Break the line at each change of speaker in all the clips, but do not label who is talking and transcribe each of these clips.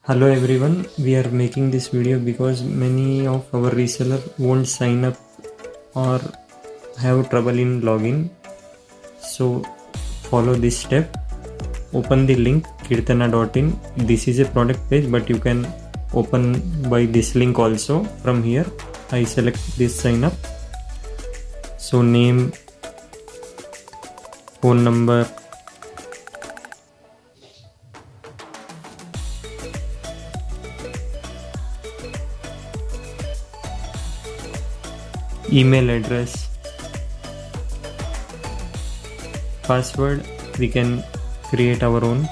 Hello everyone, we are making this video because many of our reseller won't sign up or have trouble in login. So follow this step. Open the link kirtana.in. This is a product page, but you can open by this link also. From here I select this sign up. So name, phone number, email address, password. We can create our own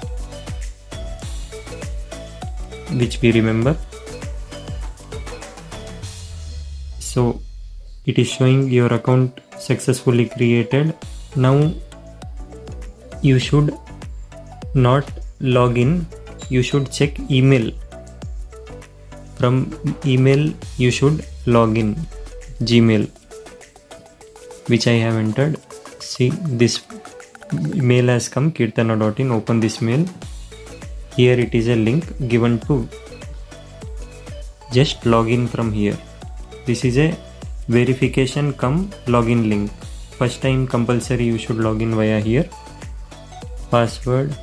which we remember. So it is showing your account successfully created. Now you should not log in, you should check email. From email you should log in Gmail, which I have entered. See, this mail has come, kirtana.in. Open this mail. Here it is a link given to just log in from here. This is a verification come login link. First time compulsory you should log in via here. Password.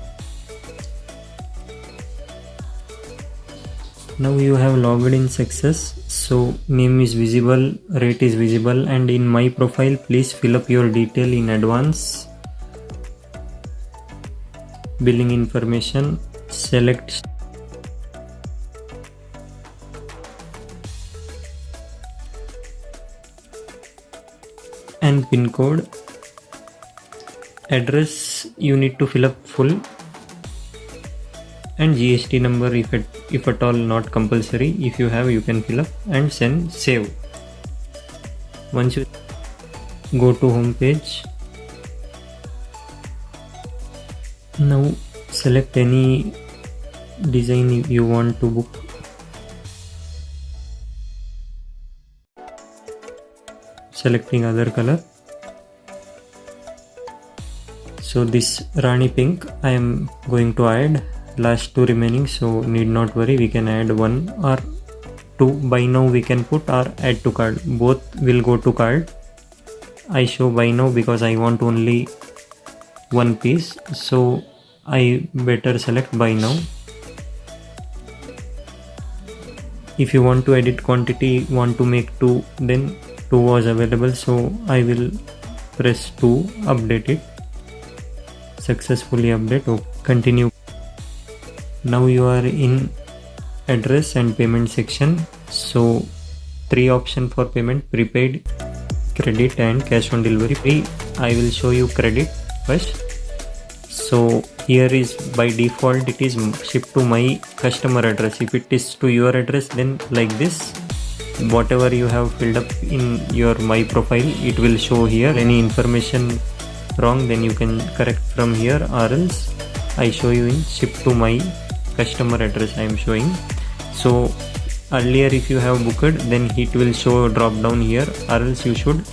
Now you have logged in success. So name is visible, rate is visible, and in my profile please fill up your detail in advance. Billing information, select and pin code. Address you need to fill up full, and GST number if at all not compulsory. If you have, you can fill up and save. Once you go to home page, now select any design you want to book. Selecting other color. So this Rani pink I am going to add. Last two remaining, so need not worry, we can add one or two. Buy now we can put, or add to cart. Both will go to cart. I show buy now because I want only one piece, so I better select buy now. If you want to edit quantity, want to make 2, then 2 was available, so I will press 2, update it. Successfully update. Okay, continue. Now you are in address and payment section. So 3 options for payment: prepaid, credit and cash on delivery. I will show you credit first. So here is by default it is shipped to my customer address. If it is to your address, then like this, whatever you have filled up in your my profile, it will show here. Any information wrong, then you can correct from here, or else I show you in ship to my customer address I am showing. So earlier if you have booked, then it will show drop down here, or else you should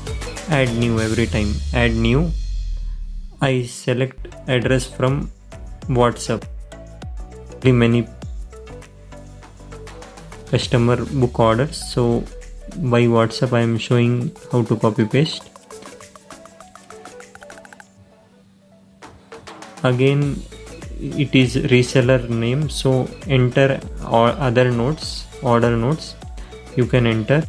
add new every time. Add new. I select address from WhatsApp. Many customer book orders, so by WhatsApp I am showing how to copy paste. Again it is reseller name, so enter or other notes, order notes you can enter.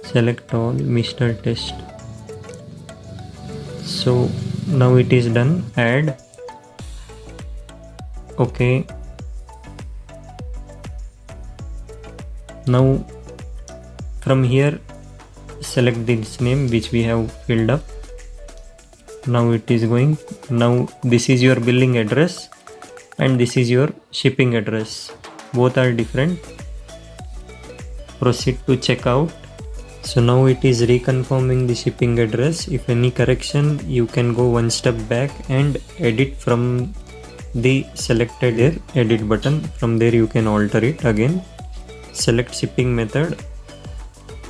Select all, Mr. Test. So now it is done. Add. Okay. Now from here select this name which we have filled up. Now it is going. Now this is your billing address and this is your shipping address. Both are different. Proceed to checkout. So now it is reconfirming the shipping address. If any correction, you can go one step back and edit from the selected here edit button. From there you can alter it again. Select shipping method.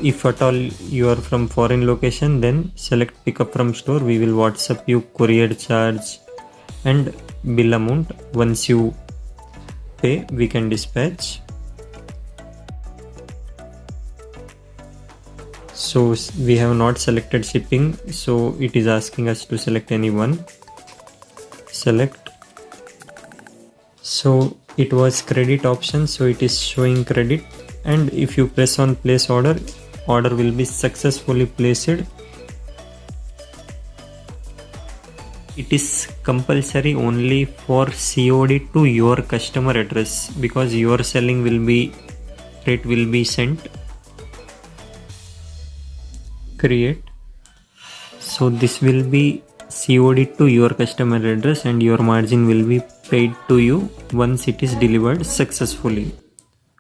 If at all you are from foreign location, then select pickup from store. We will WhatsApp you courier charge and bill amount. Once you pay, we can dispatch. So we have not selected shipping, so it is asking us to select any one. Select. So it was credit option, so it is showing credit, and if you press on place order, order will be successfully placed. It is compulsory only for COD to your customer address, because your selling will be rate will be sent. Create. So this will be COD to your customer address and your margin will be paid to you once it is delivered successfully.